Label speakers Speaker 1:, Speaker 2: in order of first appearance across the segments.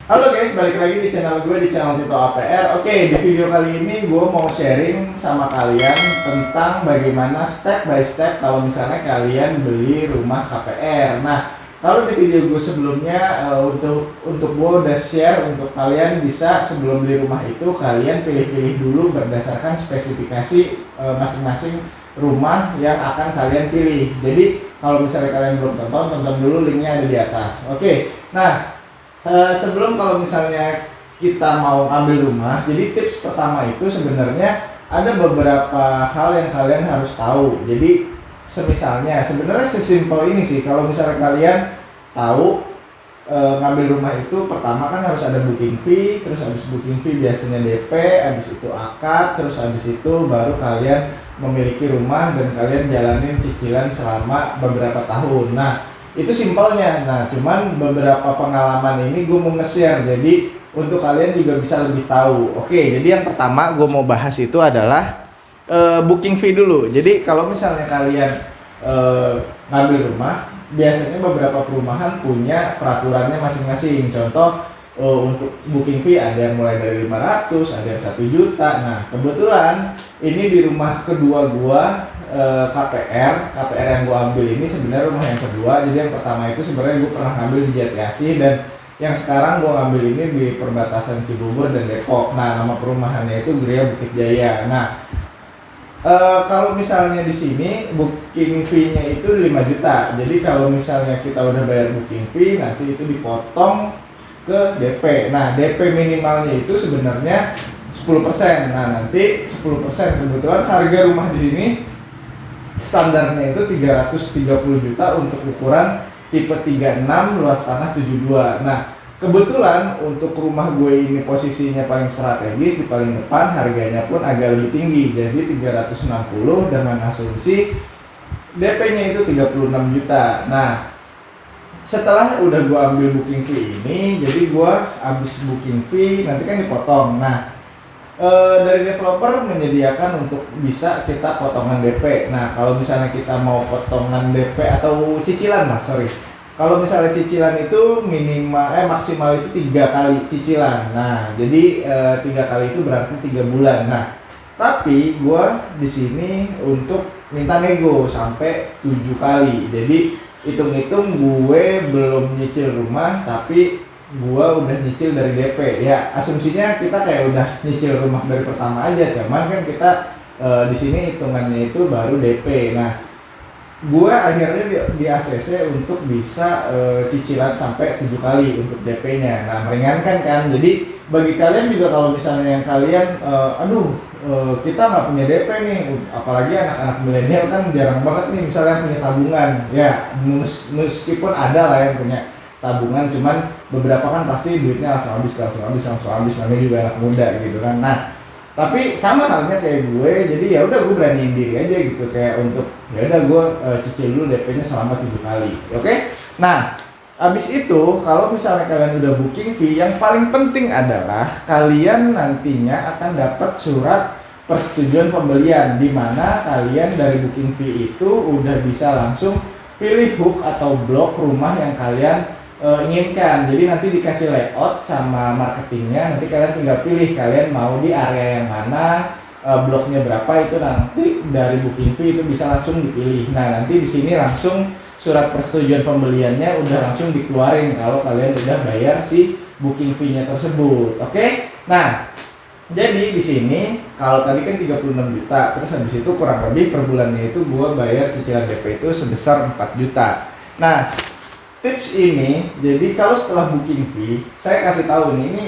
Speaker 1: Halo guys, balik lagi di channel gue, di channel Tito APR. Oke, di video kali ini gue mau sharing sama kalian tentang bagaimana step by step kalau misalnya kalian beli rumah KPR. Nah, kalau di video gue sebelumnya untuk gue udah share untuk kalian bisa sebelum beli rumah itu kalian pilih-pilih dulu berdasarkan spesifikasi masing-masing rumah yang akan kalian pilih. Jadi kalau misalnya kalian belum tonton dulu, linknya ada di atas. Oke, nah sebelum kalau misalnya kita mau ambil rumah, jadi tips pertama itu sebenarnya ada beberapa hal yang kalian harus tahu. Jadi semisalnya sebenarnya sesimpel ini sih, kalau misalnya kalian tahu ngambil rumah itu pertama kan harus ada booking fee, terus habis booking fee biasanya DP, habis itu akad, terus habis itu baru kalian memiliki rumah dan kalian jalanin cicilan selama beberapa tahun. Nah, itu simpelnya. Nah, cuman beberapa pengalaman ini gue mau nge-share, jadi untuk kalian juga bisa lebih tahu. Oke, jadi yang pertama gue mau bahas itu adalah booking fee dulu. Jadi kalau misalnya kalian ngambil rumah, biasanya beberapa perumahan punya peraturannya masing-masing. Contoh untuk booking fee ada yang mulai dari 500, ada yang 1 juta. Nah, kebetulan ini di rumah kedua gua KPR yang gua ambil ini sebenarnya rumah yang kedua. Jadi yang pertama itu sebenarnya gua pernah ngambil di Jati Asih, dan yang sekarang gua ngambil ini di perbatasan Cibubur dan Depok. Nah, nama perumahannya itu Gria Bukit Jaya. Nah, kalau misalnya di sini booking fee-nya itu 5 juta. Jadi kalau misalnya kita udah bayar booking fee, nanti itu dipotong ke DP. Nah, DP minimalnya itu sebenarnya 10%. Nah, nanti 10%, kebetulan harga rumah di sini standarnya itu 330 juta untuk ukuran tipe 36, luas tanah 72. Nah, kebetulan untuk rumah gue ini posisinya paling strategis di paling depan, harganya pun agak lebih tinggi. Jadi 360 dengan asumsi DP-nya itu 36 juta. Nah, setelah udah gue ambil booking fee ini, jadi gue habis booking fee nanti kan dipotong. Nah, dari developer menyediakan untuk bisa kita potongan DP. Nah, kalau misalnya kita mau potongan DP atau cicilan lah, sorry. Kalau misalnya cicilan itu maksimal itu 3 kali cicilan. Nah, jadi 3 kali itu berarti 3 bulan. Nah, tapi gue di sini untuk minta nego sampai 7 kali. Jadi hitung-hitung gue belum nyicil rumah, tapi gua udah nyicil dari DP. Ya, asumsinya kita kayak udah nyicil rumah dari pertama aja, cuman kan kita di sini hitungannya itu baru DP. Nah, gua akhirnya di ACC untuk bisa cicilan sampai 7 kali untuk DP-nya. Nah, meringankan kan. Jadi bagi kalian juga kalau misalnya yang kalian kita nggak punya DP nih, apalagi anak-anak milenial kan jarang banget nih misalnya punya tabungan. Ya, meskipun ada lah yang punya tabungan, cuman beberapa kan pasti duitnya langsung habis, namanya juga anak muda gitu kan. Nah, tapi sama halnya kayak gue, jadi ya udah gue beraniin diri aja gitu, kayak untuk ya udah gue cicil dulu DP-nya selama 7 kali. Oke? Nah, abis itu kalau misalnya kalian udah booking fee, yang paling penting adalah kalian nantinya akan dapat surat persetujuan pembelian, di mana kalian dari booking fee itu udah bisa langsung pilih hook atau blok rumah yang kalian inginkan. Jadi nanti dikasih layout sama marketingnya, nanti kalian tinggal pilih kalian mau di area yang mana, bloknya berapa, itu nanti dari booking fee itu bisa langsung dipilih. Nah, nanti di sini langsung surat persetujuan pembeliannya udah langsung dikeluarin kalau kalian udah bayar si booking fee-nya tersebut. Oke? Nah, jadi di sini kalau tadi kan 36 juta, terus habis itu kurang lebih per bulannya itu gua bayar cicilan DP itu sebesar 4 juta. Nah, tips ini, jadi kalau setelah booking fee, saya kasih tahu nih, ini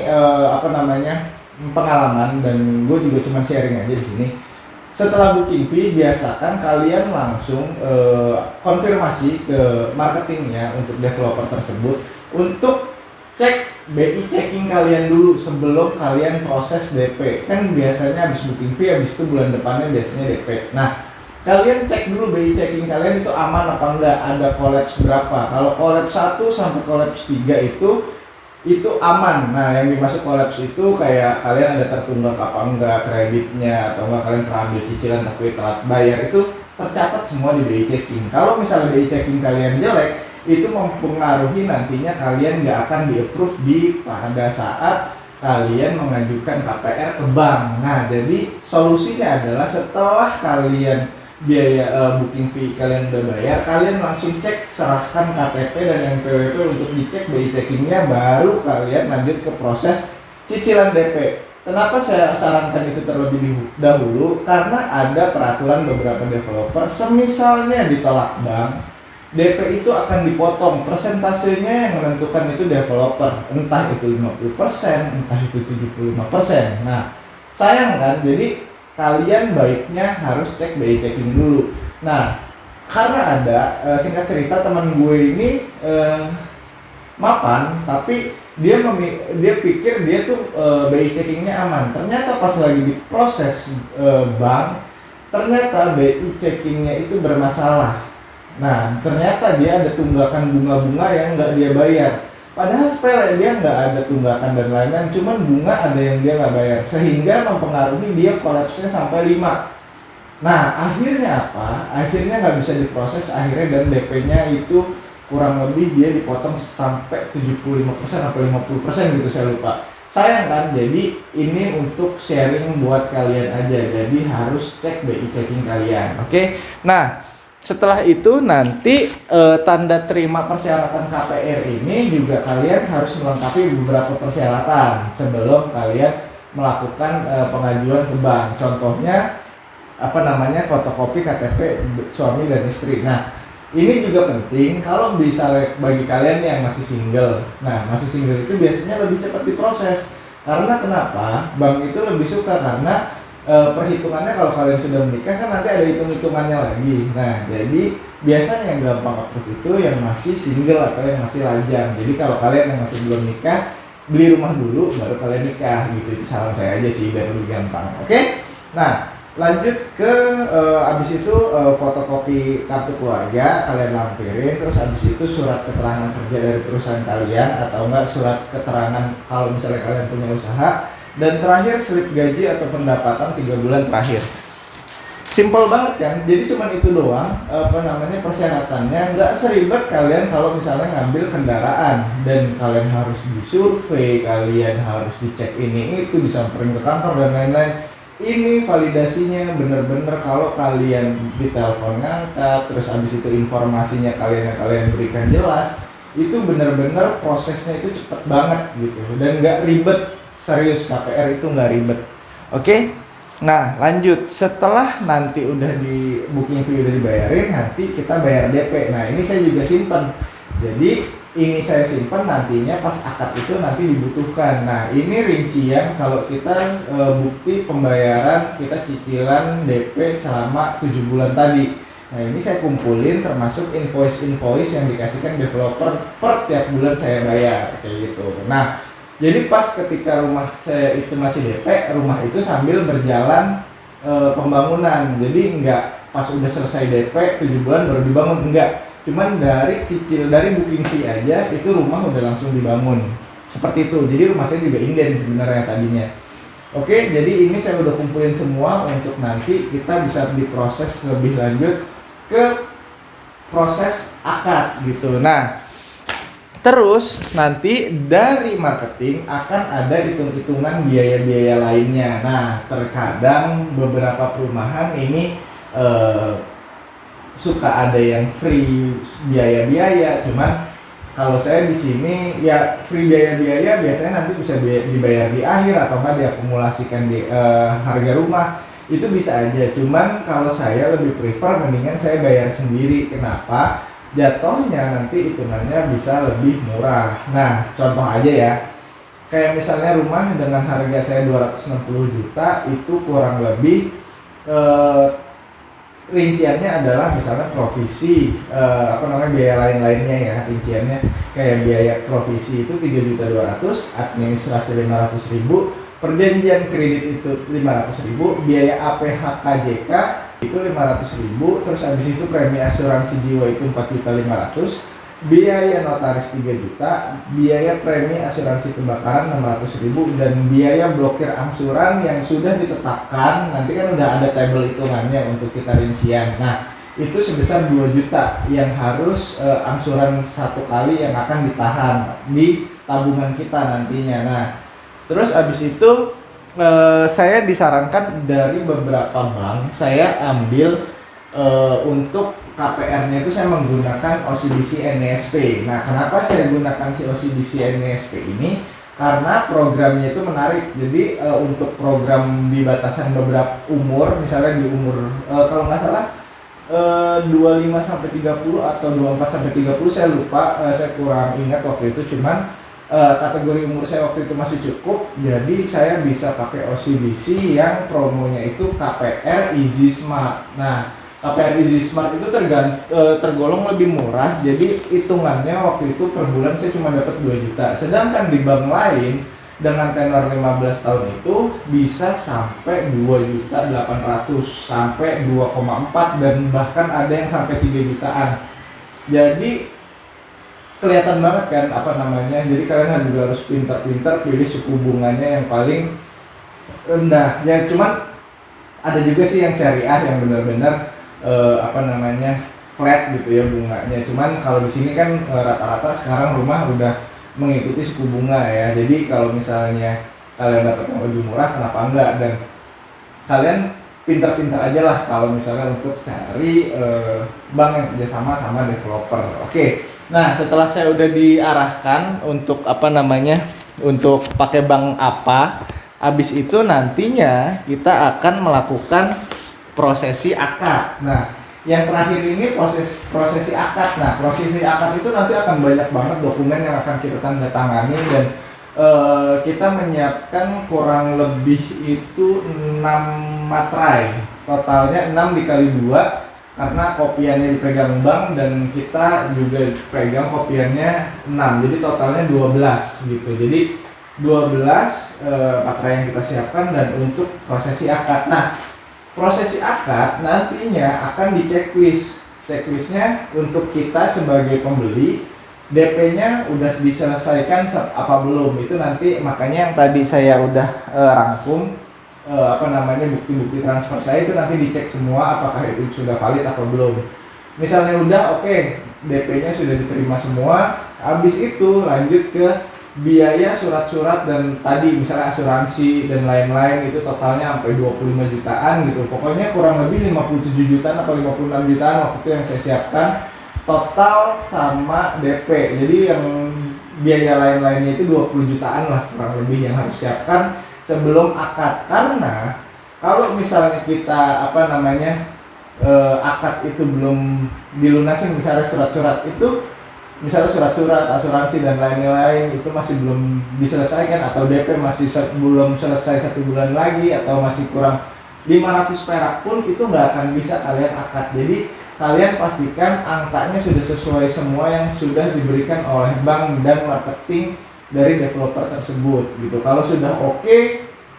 Speaker 1: pengalaman, dan gue juga cuma sharing aja di sini. Setelah booking fee, biasakan kalian langsung konfirmasi ke marketingnya untuk developer tersebut untuk cek BI checking kalian dulu sebelum kalian proses DP. Kan biasanya habis booking fee, habis itu bulan depannya biasanya DP. Nah, kalian cek dulu BI checking kalian itu aman apa enggak, ada kolaps berapa. Kalau kolaps 1 sampai kolaps 3 itu aman. Nah, yang dimaksud kolaps itu kayak kalian ada tertunggak apa enggak kreditnya, atau enggak kalian pernah ambil cicilan tapi telat bayar, itu tercatat semua di BI checking. Kalau misalnya BI checking kalian jelek, itu mempengaruhi nantinya kalian nggak akan di-approve pada saat kalian mengajukan KPR ke bank. Nah, jadi solusinya adalah setelah kalian booking fee kalian udah bayar, kalian langsung cek, serahkan KTP dan NPWP untuk dicek BI checkingnya, baru kalian lanjut ke proses cicilan DP. Kenapa saya sarankan itu terlebih dahulu? Karena ada peraturan beberapa developer, semisalnya ditolak bank, DP itu akan dipotong, persentasenya yang menentukan itu developer, entah itu 50%, entah itu 75%. Nah, sayang kan, jadi kalian baiknya harus cek BI checking dulu. Nah, karena ada, singkat cerita teman gue ini mapan, tapi dia pikir dia tuh BI checkingnya aman. Ternyata pas lagi diproses bank, ternyata BI checkingnya itu bermasalah. Nah, ternyata dia ada tunggakan bunga-bunga yang nggak dia bayar. Padahal sepele, dia nggak ada tunggakan dan lain-lain, cuman bunga ada yang dia nggak bayar, sehingga mempengaruhi dia kolapsnya sampai 5. Nah, akhirnya apa? Akhirnya nggak bisa diproses, akhirnya dan DP-nya itu kurang lebih dia dipotong sampai 75% atau 50% gitu, saya lupa. Sayang kan, jadi ini untuk sharing buat kalian aja, jadi harus cek BI checking kalian. Oke? Nah, setelah itu nanti tanda terima persyaratan KPR ini juga kalian harus melengkapi beberapa persyaratan sebelum kalian melakukan pengajuan ke bank. Contohnya fotokopi KTP suami dan istri. Nah, ini juga penting kalau bisa bagi kalian yang masih single. Nah, masih single itu biasanya lebih cepat diproses. Karena kenapa? Bank itu lebih suka karena perhitungannya kalau kalian sudah menikah kan nanti ada hitung-hitungannya lagi. Nah, jadi biasanya yang gampang approve itu yang masih single atau yang masih lajang. Jadi kalau kalian yang masih belum nikah, beli rumah dulu baru kalian nikah gitu. Itu saran saya aja sih biar lebih gampang. Oke? Nah, lanjut ke abis itu fotokopi kartu keluarga kalian lampirin, terus abis itu surat keterangan kerja dari perusahaan kalian atau enggak surat keterangan kalau misalnya kalian punya usaha. Dan terakhir slip gaji atau pendapatan 3 bulan terakhir. Simpel banget kan, jadi cuma itu doang persyaratannya. Nggak seribet kalian kalau misalnya ngambil kendaraan dan kalian harus disurvei, kalian harus dicek ini itu, disamperin ke kantor dan lain-lain. Ini validasinya bener-bener kalau kalian ditelepon ngangkat, terus habis itu informasinya kalian berikan jelas, itu bener-bener prosesnya itu cepet banget gitu dan nggak ribet. Serius, KPR itu nggak ribet. Oke? Nah, lanjut. Setelah nanti udah di booking fee udah dibayarin, nanti kita bayar DP. Nah, ini saya juga simpan. Jadi, ini saya simpan nantinya pas akad itu nanti dibutuhkan. Nah, ini rincian kalau kita bukti pembayaran kita cicilan DP selama 7 bulan tadi. Nah, ini saya kumpulin termasuk invoice-invoice yang dikasihkan developer per tiap bulan saya bayar kayak gitu. Nah, jadi pas ketika rumah saya itu masih DP, rumah itu sambil berjalan pembangunan. Jadi enggak pas udah selesai DP 7 bulan baru dibangun, enggak. Cuman dari booking fee aja itu rumah udah langsung dibangun. Seperti itu. Jadi rumah saya juga inden sebenarnya tadinya. Oke, jadi ini saya udah kumpulin semua untuk nanti kita bisa diproses lebih lanjut ke proses akad gitu. Nah, terus nanti dari marketing akan ada hitung-hitungan biaya-biaya lainnya. Nah, terkadang beberapa perumahan ini suka ada yang free biaya-biaya. Cuman kalau saya di sini ya free biaya-biaya biasanya nanti bisa dibayar di akhir atau nggak diakumulasikan di harga rumah. Itu bisa aja. Cuman kalau saya lebih prefer mendingan saya bayar sendiri. Kenapa? Jatuhnya nanti hitungannya bisa lebih murah. Nah, contoh aja ya. Kayak misalnya rumah dengan harga saya 260 juta itu kurang lebih rinciannya adalah misalnya provisi biaya lain-lainnya ya, rinciannya kayak biaya provisi itu 3.200.000, administrasi 500.000, perjanjian kredit itu 500.000, biaya APH KJK itu 500.000, terus habis itu premi asuransi jiwa itu 4.500.000, biaya notaris 3 juta, biaya premi asuransi kebakaran 600.000, dan biaya blokir angsuran yang sudah ditetapkan. Nanti kan udah ada tabel hitungannya untuk kita rincian. Nah, itu sebesar 2 juta yang harus angsuran satu kali yang akan ditahan di tabungan kita nantinya. Nah, terus abis itu saya disarankan dari beberapa bank saya ambil untuk KPR-nya itu saya menggunakan OCBC NESP. Nah, kenapa saya gunakan si OCBC NESP ini? Karena programnya itu menarik. Jadi untuk program di batasan beberapa umur, misalnya di umur kalau nggak salah 25 sampai 30 atau 24 sampai 30, saya lupa, saya kurang ingat waktu itu, cuman kategori umur saya waktu itu masih cukup, jadi saya bisa pakai OCBC yang promonya itu KPR Easy Smart. Nah, KPR Easy Smart itu tergolong lebih murah, jadi hitungannya waktu itu per bulan saya cuma dapat 2 juta. Sedangkan di bank lain dengan tenor 15 tahun itu bisa sampai 2.800.000 sampai 2,4 dan bahkan ada yang sampai 3 jutaan. Jadi kelihatan banget kan apa namanya. Jadi kalian juga harus pintar-pintar pilih suku bunganya yang paling rendah. Ya cuman ada juga sih yang syariah yang benar-benar apa namanya flat gitu ya bunganya. Cuman kalau di sini kan rata-rata sekarang rumah udah mengikuti suku bunga ya. Jadi kalau misalnya kalian dapat yang lebih murah, kenapa enggak? Dan kalian pintar-pintar aja lah kalau misalnya untuk cari bank yang kerjasama sama developer. Oke. Nah, setelah saya udah diarahkan untuk apa namanya, untuk pakai bank apa, habis itu nantinya kita akan melakukan prosesi akad. Nah, yang terakhir ini prosesi akad. Nah, prosesi akad itu nanti akan banyak banget dokumen yang akan kita tanda tangani dan kita menyiapkan kurang lebih itu 6 materai. Totalnya 6 dikali 2 karena kopiannya dipegang bank dan kita juga pegang kopiannya 6. Jadi totalnya 12 gitu. Jadi 12 materai yang kita siapkan dan untuk prosesi akad. Nah, prosesi akad nantinya akan di checklist. Checklistnya untuk kita sebagai pembeli, DP-nya udah diselesaikan apa belum? Itu nanti makanya yang tadi saya udah rangkum apa namanya bukti-bukti transfer saya itu nanti dicek semua apakah itu sudah valid atau belum. Misalnya udah oke, DP-nya sudah diterima semua, habis itu lanjut ke biaya surat-surat dan tadi misalnya asuransi dan lain-lain itu totalnya sampai 25 jutaan gitu. Pokoknya kurang lebih 57 jutaan atau 56 jutaan waktu itu yang saya siapkan total sama DP. Jadi yang biaya lain-lainnya itu 20 jutaan lah kurang lebih yang harus siapkan sebelum akad. Karena kalau misalnya kita apa namanya akad itu belum dilunasin, misalnya surat-surat itu, misalnya surat-surat asuransi dan lain-lain itu masih belum diselesaikan atau DP masih belum selesai 1 bulan lagi atau masih kurang 500 perak pun itu nggak akan bisa kalian akad. Jadi kalian pastikan angkanya sudah sesuai semua yang sudah diberikan oleh bank dan marketing dari developer tersebut gitu. Kalau sudah oke,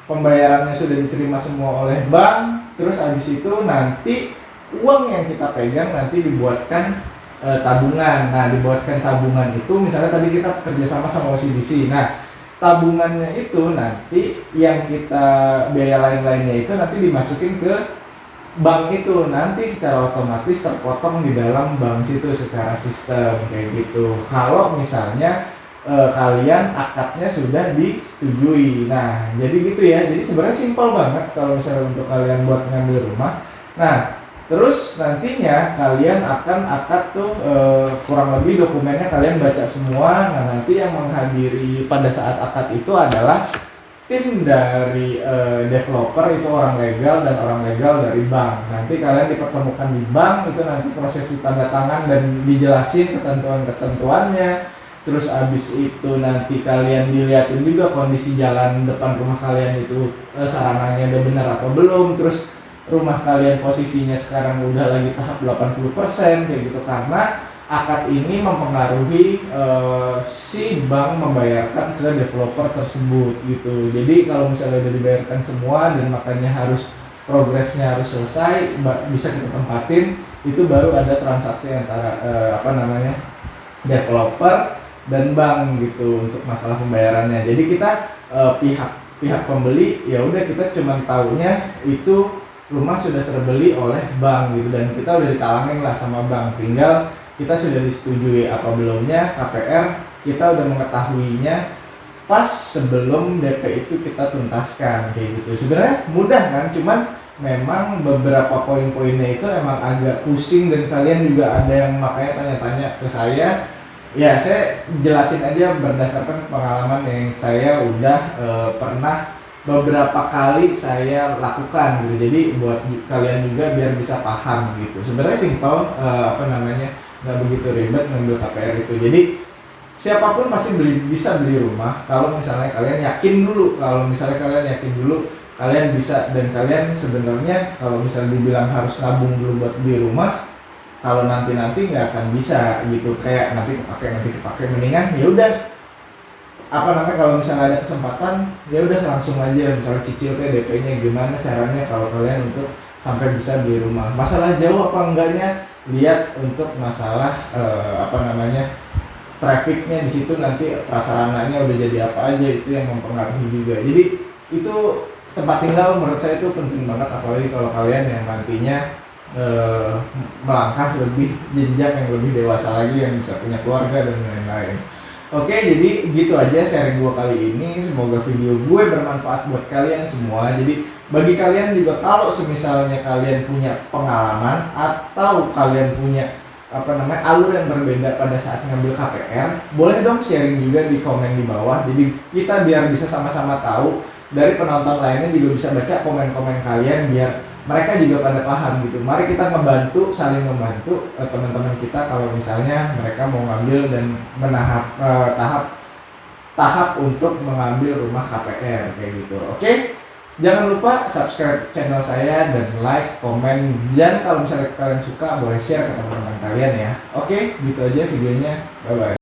Speaker 1: pembayarannya sudah diterima semua oleh bank, terus habis itu nanti uang yang kita pegang nanti dibuatkan tabungan. Nah, dibuatkan tabungan itu misalnya tadi kita kerjasama sama OCBC. Nah, tabungannya itu nanti yang kita biaya lain-lainnya itu nanti dimasukin ke bank itu, nanti secara otomatis terpotong di dalam bank situ secara sistem kayak gitu. Kalau misalnya kalian akadnya sudah disetujui. Nah, jadi gitu ya. Jadi sebenarnya simpel banget kalau misalnya untuk kalian buat ngambil rumah. Nah, terus nantinya kalian akan akad tuh kurang lebih dokumennya kalian baca semua. Nah, nanti yang menghadiri pada saat akad itu adalah tim dari developer, itu orang legal dan orang legal dari bank. Nanti kalian dipertemukan di bank, itu nanti prosesi tanda tangan dan dijelasin ketentuan-ketentuannya. Terus abis itu nanti kalian dilihatin juga kondisi jalan depan rumah kalian itu sarananya udah benar atau belum. Terus rumah kalian posisinya sekarang udah lagi tahap 80% kayak gitu, karena akad ini mempengaruhi si bank membayarkan ke developer tersebut gitu. Jadi kalau misalnya udah dibayarkan semua dan makanya harus progresnya harus selesai, bisa kita tempatin, itu baru ada transaksi antara apa namanya developer dan bank gitu untuk masalah pembayarannya. Jadi kita pihak pembeli ya udah kita cuma taunya itu rumah sudah terbeli oleh bank gitu, dan kita udah ditalangin lah sama bank, tinggal kita sudah disetujui apa belumnya KPR, kita udah mengetahuinya pas sebelum DP itu kita tuntaskan kayak gitu. Sebenarnya mudah kan, cuman memang beberapa poin-poinnya itu emang agak pusing, dan kalian juga ada yang makanya tanya-tanya ke saya. Ya, saya jelasin aja berdasarkan pengalaman yang saya udah pernah beberapa kali saya lakukan gitu. Jadi buat kalian juga biar bisa paham gitu. Sebenarnya simpel, nggak begitu ribet ngambil KPR itu. Jadi siapapun pasti bisa beli rumah kalau misalnya kalian yakin dulu. Kalau misalnya kalian yakin dulu kalian bisa, dan kalian sebenarnya kalau misalnya dibilang harus nabung dulu buat beli rumah, kalau nanti nggak akan bisa gitu, kayak nanti kepake, mendingan ya udah kalau misalnya ada kesempatan ya udah langsung aja misalnya cicil kayak DP-nya gimana caranya kalau kalian untuk sampai bisa beli rumah. Masalah jauh apa enggaknya lihat untuk masalah trafficnya di situ, nanti prasarananya udah jadi apa aja, itu yang mempengaruhi juga. Jadi itu tempat tinggal menurut saya itu penting banget, apalagi kalau kalian yang nantinya melangkah lebih jenjang yang lebih dewasa lagi, yang bisa punya keluarga dan lain-lain. Oke, jadi gitu aja sharing gue kali ini. Semoga video gue bermanfaat buat kalian semua. Jadi bagi kalian juga, kalau semisalnya kalian punya pengalaman atau kalian punya alur yang berbeda pada saat ngambil KPR, boleh dong sharing juga di komen di bawah. Jadi kita biar bisa sama-sama tahu, dari penonton lainnya juga bisa baca komen-komen kalian biar mereka juga pada paham gitu. Mari kita saling membantu teman-teman kita kalau misalnya mereka mau ngambil dan menahap tahap untuk mengambil rumah KPR kayak gitu. Oke? Jangan lupa subscribe channel saya dan like, komen, dan kalau misalnya kalian suka boleh share ke teman-teman kalian ya. Oke, gitu aja videonya. Bye bye.